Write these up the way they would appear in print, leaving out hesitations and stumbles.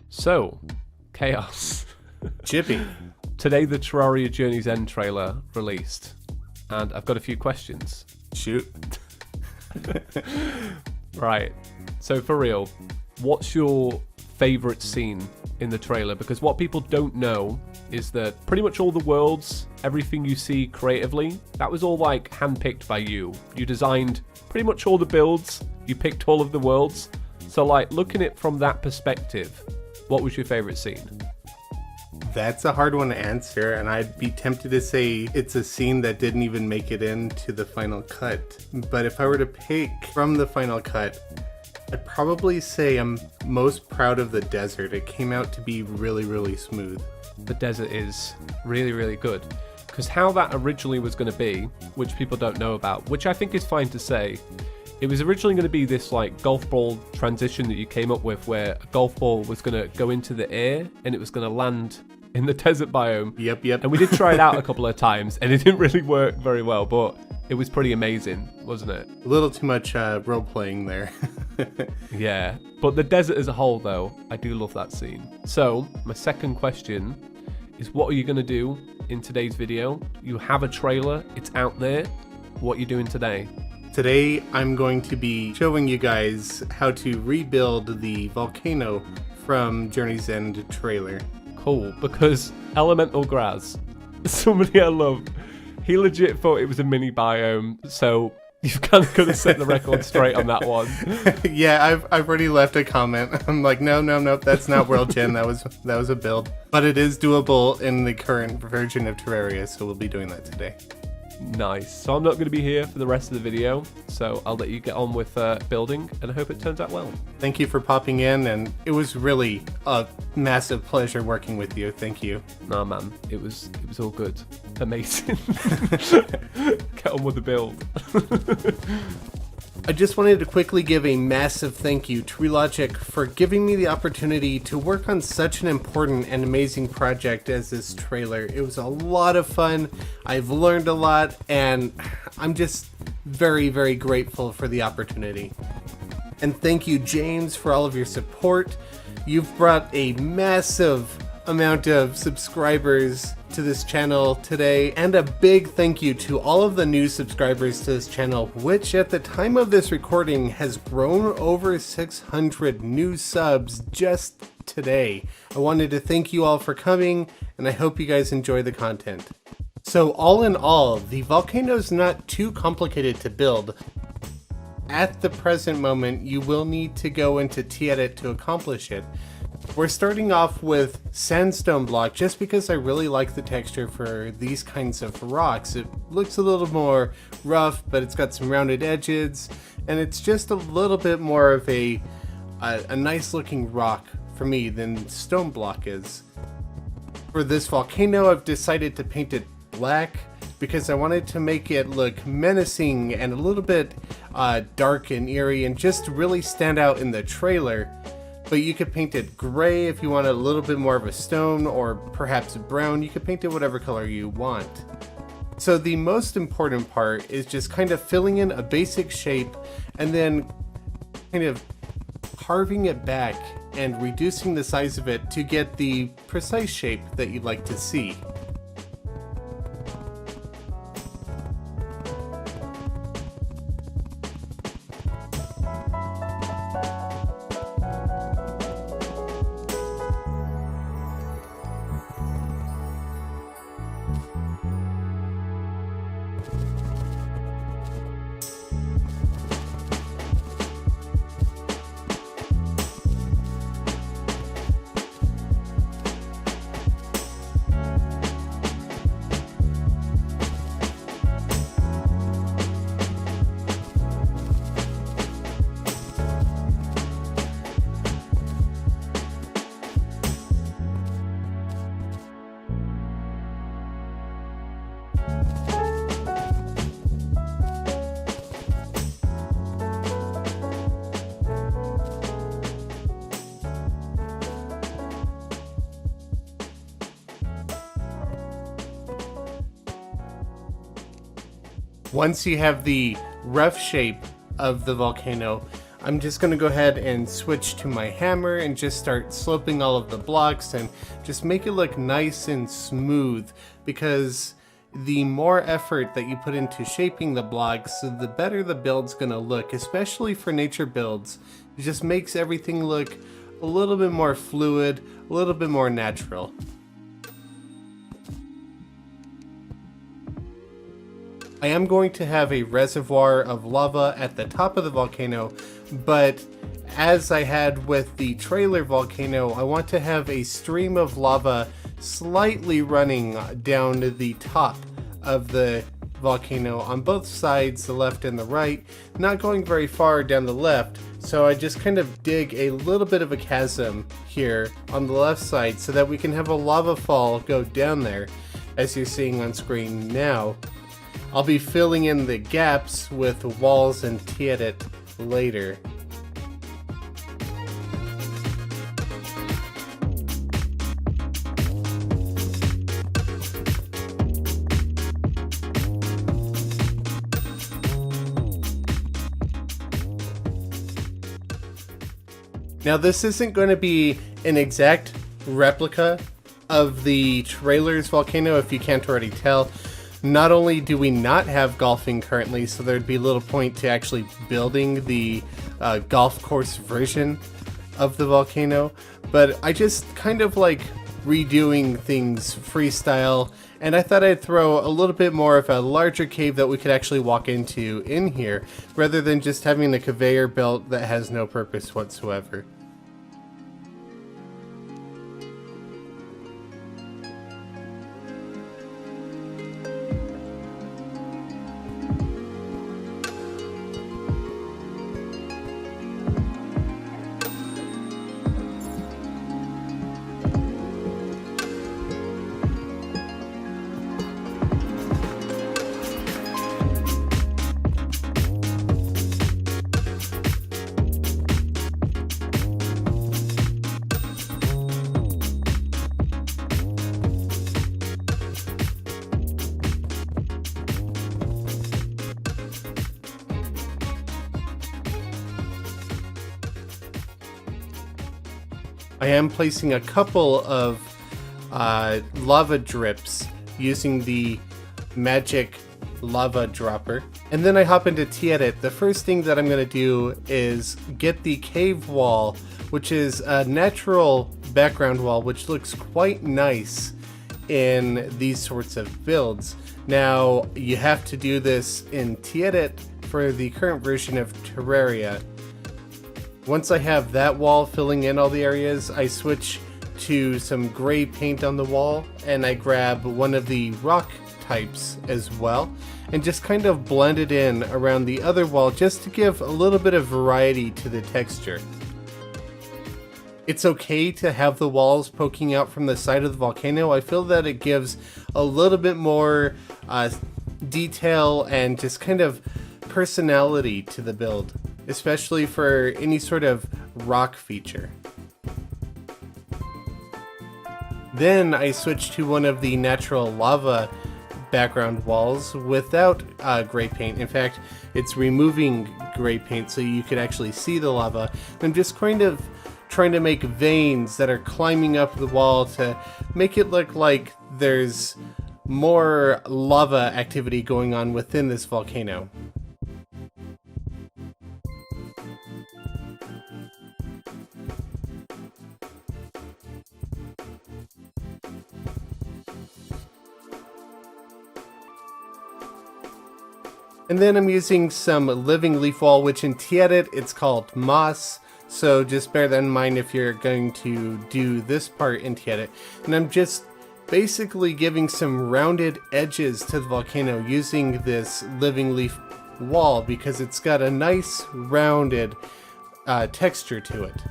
So, Khaios. Chippy. Today the Terraria Journey's End trailer released, and I've got a few questions. Shoot. Right, so for real, what's your favourite scene in the trailer? Because what people don't know is that pretty much all the worlds, everything you see creatively, that was all like handpicked by you. You designed pretty much all the builds, you picked all of the worlds. So like looking at it from that perspective, what was your favourite scene? That's a hard one to answer, and I'd be tempted to say it's a scene that didn't even make it into the final cut. But if I were to pick from the final cut, I'd probably say I'm most proud of the desert. It came out to be really, really smooth. The desert is really, really good. Because how that originally was going to be, which people don't know about, which I think is fine to say, it was originally going to be this like golf ball transition that you came up with where a golf ball was going to go into the air and it was going to land in the desert biome. Yep. And we did try it out a couple of times and it didn't really work very well, but it was pretty amazing, wasn't it? A little too much role-playing there. Yeah, but the desert as a whole though, I do love that scene. So, my second question is, what are you going to do in today's video? You have a trailer, it's out there. What are you doing today? Today, I'm going to be showing you guys how to rebuild the volcano from Journey's End trailer. Cool, because Elemental Grass, somebody I love, he legit thought it was a mini biome, so you've kind of got to set the record straight on that one. Yeah, I've already left a comment. I'm like, no, that's not World Gen. That was a build, but it is doable in the current version of Terraria, so we'll be doing that today. Nice. So I'm not going to be here for the rest of the video, so I'll let you get on with building, and I hope it turns out well. Thank you for popping in, and it was really a massive pleasure working with you. Thank you. Nah, man, it was all good. Amazing. Get on with the build. I just wanted to quickly give a massive thank you to Relogic for giving me the opportunity to work on such an important and amazing project as this trailer. It was a lot of fun. I've learned a lot, and I'm just very, very grateful for the opportunity. And thank you, James, for all of your support. You've brought a massive amount of subscribers to this channel today, and a big thank you to all of the new subscribers to this channel, which at the time of this recording has grown over 600 new subs just today. I wanted to thank you all for coming, and I hope you guys enjoy the content. So all in all, the volcano's not too complicated to build. At the present moment, you will need to go into T-Edit to accomplish it. We're starting off with sandstone block just because I really like the texture for these kinds of rocks. It looks a little more rough, but it's got some rounded edges, and it's just a little bit more of a nice looking rock for me than stone block is. For this volcano, I've decided to paint it black because I wanted to make it look menacing and a little bit dark and eerie and just really stand out in the trailer. But you could paint it gray if you want a little bit more of a stone, or perhaps brown. You could paint it whatever color you want. So the most important part is just kind of filling in a basic shape and then kind of carving it back and reducing the size of it to get the precise shape that you'd like to see. Once you have the rough shape of the volcano, I'm just going to go ahead and switch to my hammer and just start sloping all of the blocks and just make it look nice and smooth, because the more effort that you put into shaping the blocks, the better the build's going to look, especially for nature builds. It just makes everything look a little bit more fluid, a little bit more natural. I am going to have a reservoir of lava at the top of the volcano, but as I had with the trailer volcano, I want to have a stream of lava slightly running down the top of the volcano on both sides, the left and the right, not going very far down the left. So I just kind of dig a little bit of a chasm here on the left side so that we can have a lava fall go down there, as you're seeing on screen now. I'll be filling in the gaps with walls and tiaret later. Now, this isn't going to be an exact replica of the trailer's volcano, if you can't already tell. Not only do we not have golfing currently, so there'd be little point to actually building the golf course version of the volcano, but I just kind of like redoing things freestyle, and I thought I'd throw a little bit more of a larger cave that we could actually walk into in here, rather than just having a conveyor belt that has no purpose whatsoever. I am placing a couple of lava drips using the magic lava dropper. And then I hop into tiaret. The first thing that I'm going to do is get the cave wall, which is a natural background wall, which looks quite nice in these sorts of builds. Now, you have to do this in tiaret for the current version of Terraria. Once I have that wall filling in all the areas, I switch to some gray paint on the wall, and I grab one of the rock types as well, and just kind of blend it in around the other wall just to give a little bit of variety to the texture. It's okay to have the walls poking out from the side of the volcano. I feel that it gives a little bit more detail and just kind of personality to the build, especially for any sort of rock feature. Then I switch to one of the natural lava background walls without gray paint. In fact, it's removing gray paint so you could actually see the lava. I'm just kind of trying to make veins that are climbing up the wall to make it look like there's more lava activity going on within this volcano. And then I'm using some living leaf wall, which in tiaret it's called moss. So just bear that in mind if you're going to do this part in tiaret. And I'm just basically giving some rounded edges to the volcano using this living leaf wall because it's got a nice rounded texture to it.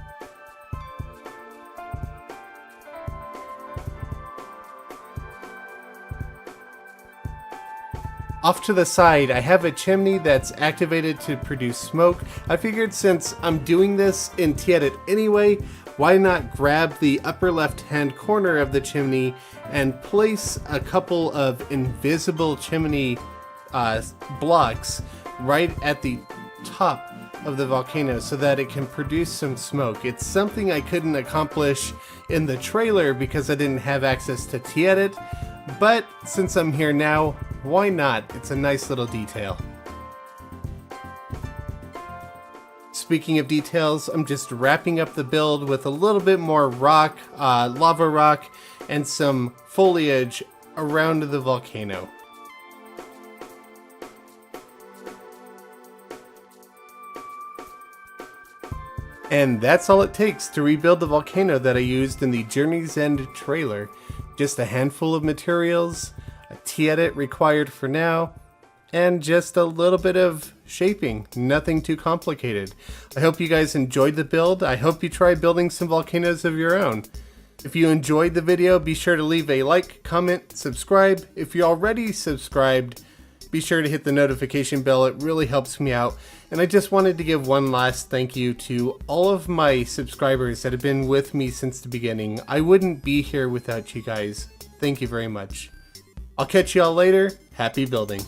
Off to the side, I have a chimney that's activated to produce smoke. I figured since I'm doing this in tiaret anyway, why not grab the upper left-hand corner of the chimney and place a couple of invisible chimney blocks right at the top of the volcano so that it can produce some smoke. It's something I couldn't accomplish in the trailer because I didn't have access to T-Edit, but since I'm here now, why not? It's a nice little detail. Speaking of details, I'm just wrapping up the build with a little bit more rock, lava rock, and some foliage around the volcano. And that's all it takes to rebuild the volcano that I used in the Journey's End trailer. Just a handful of materials, a T-Edit required for now, and just a little bit of shaping. Nothing too complicated. I hope you guys enjoyed the build. I hope you try building some volcanoes of your own. If you enjoyed the video, be sure to leave a like, comment, subscribe. If you're already subscribed, be sure to hit the notification bell. It really helps me out. And I just wanted to give one last thank you to all of my subscribers that have been with me since the beginning. I wouldn't be here without you guys. Thank you very much. I'll catch you all later. Happy building.